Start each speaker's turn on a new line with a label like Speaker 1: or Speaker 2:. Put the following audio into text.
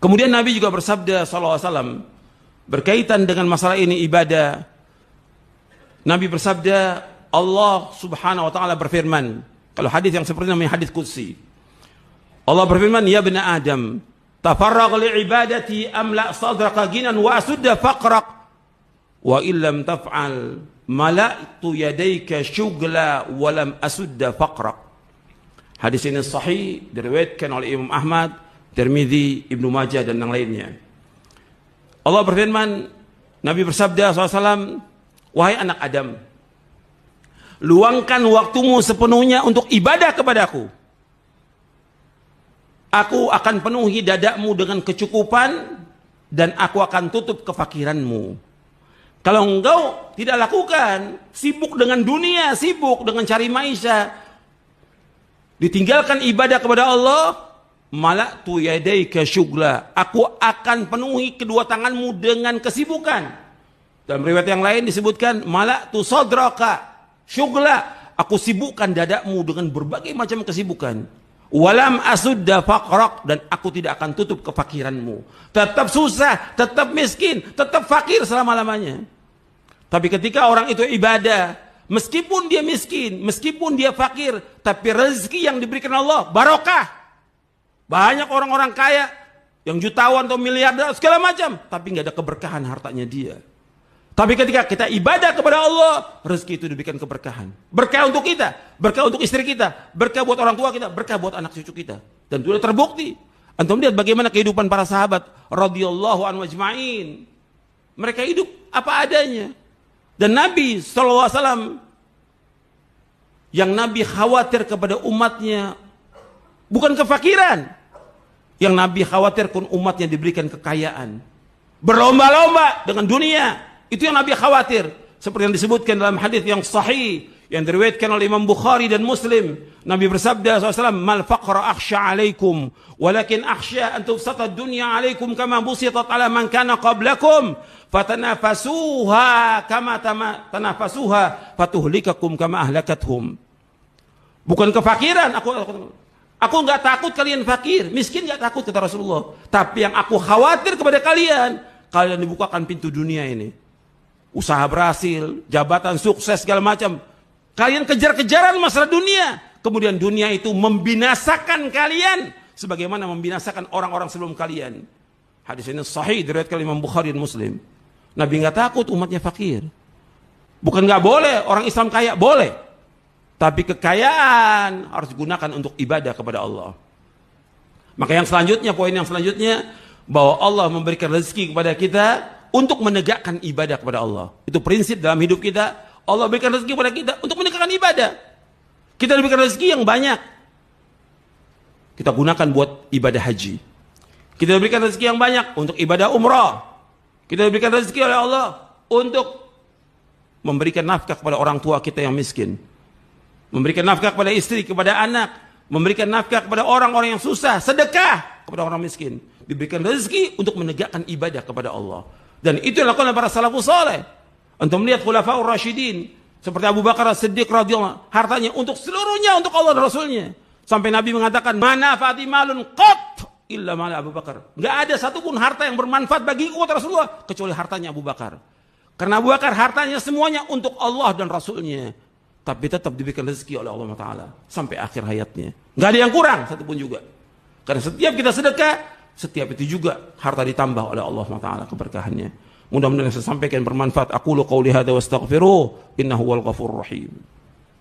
Speaker 1: Kemudian Nabi juga bersabda sallallahu alaihi wasallam berkaitan dengan masalah ini ibadah. Nabi bersabda, Allah Subhanahu wa taala berfirman, kalau hadis yang seperti namanya hadis qudsi. Allah berfirman, "Ya bani Adam, tafarragh li ibadati amla sadraka ginan wa asudda faqrak wa illam taf'al mala'tu yadayka syughla wa lam asudda faqrak." Hadis ini sahih diriwayatkan oleh Imam Ahmad, Tirmidzi, Ibnu Majah dan yang lainnya. Allah berfirman, Nabi bersabda SAW, "Wahai anak Adam, luangkan waktumu sepenuhnya untuk ibadah kepadaku. Aku akan penuhi dadamu dengan kecukupan dan aku akan tutup kefakiranmu. Kalau engkau tidak lakukan, sibuk dengan dunia, sibuk dengan cari maisha, ditinggalkan ibadah kepada Allah, mala'tu yadayka syughla, aku akan penuhi kedua tanganmu dengan kesibukan." Dalam riwayat yang lain disebutkan, mala'tu sadraka syughla, aku sibukkan dadamu dengan berbagai macam kesibukan. Walam asudda faqrak, dan aku tidak akan tutup kefakiranmu. Tetap susah, tetap miskin, tetap fakir selama-lamanya. Tapi ketika orang itu ibadah, meskipun dia miskin, meskipun dia fakir, tapi rezeki yang diberikan Allah barokah. Banyak orang-orang kaya yang jutawan atau miliarder segala macam, tapi nggak ada keberkahan hartanya dia. Tapi ketika kita ibadah kepada Allah, rezeki itu diberikan keberkahan. Berkah untuk kita, berkah untuk istri kita, berkah buat orang tua kita, berkah buat anak cucu kita. Dan sudah terbukti. Antum lihat bagaimana kehidupan para sahabat radhiyallahu anhum ajma'in. Mereka hidup apa adanya. Dan Nabi SAW, yang Nabi khawatir kepada umatnya bukan kefakiran. Yang Nabi khawatirkan umatnya diberikan kekayaan. Berlomba-lomba dengan dunia. Itu yang Nabi khawatir. Seperti yang disebutkan dalam hadis yang sahih, yang diriwayatkan oleh Imam Bukhari dan Muslim. Nabi bersabda SAW, "Mal faqra akhsha alaikum, walakin akhsha an tufsata dunya alaikum kama busitat ala man kana qablakum, fatanafasuha kama tanafasuha, fatuhlikakum kama ahlakathum." Bukan kefakiran, aku nggak takut kalian fakir, miskin nggak takut kata Rasulullah. Tapi yang aku khawatir kepada kalian dibukakan pintu dunia ini. Usaha berhasil, jabatan sukses segala macam. Kalian kejar-kejaran masalah dunia. Kemudian dunia itu membinasakan kalian sebagaimana membinasakan orang-orang sebelum kalian. Hadis ini sahih diriwayatkan Imam Bukhari dan Muslim. Nabi nggak takut umatnya fakir. Bukan nggak boleh orang Islam kaya, boleh. Tapi kekayaan harus digunakan untuk ibadah kepada Allah. Maka yang selanjutnya, poin yang selanjutnya, bahwa Allah memberikan rezeki kepada kita untuk menegakkan ibadah kepada Allah. Itu prinsip dalam hidup kita. Allah berikan rezeki kepada kita untuk menegakkan ibadah. Kita diberikan rezeki yang banyak, kita gunakan buat ibadah haji. Kita diberikan rezeki yang banyak untuk ibadah umrah. Kita diberikan rezeki oleh Allah untuk memberikan nafkah kepada orang tua kita yang miskin, memberikan nafkah kepada istri, kepada anak, memberikan nafkah kepada orang-orang yang susah, sedekah kepada orang miskin. Diberikan rezeki untuk menegakkan ibadah kepada Allah. Dan itu yang dilakukan oleh para salafus saleh. Antum melihat khulafaur rasyidin seperti Abu Bakar As-Siddiq radhiyallahu, hartanya untuk seluruhnya untuk Allah dan Rasulnya. Sampai Nabi mengatakan, "Mana fati malun qat illa mala Abu Bakar." Enggak ada satupun harta yang bermanfaat bagiku kata Rasulullah kecuali hartanya Abu Bakar. Karena Abu Bakar hartanya semuanya untuk Allah dan Rasulnya. Tapi tetap diberikan rezeki oleh Allah Ta'ala sampai akhir hayatnya. Enggak ada yang kurang satupun juga. Karena setiap kita sedekah, setiap itu juga harta ditambah oleh Allah Ta'ala keberkahannya. Mudah-mudahan yang saya sampaikan bermanfaat. Aqulu qawli hadza wa astaghfiruh, innahu wal ghafurur rahim.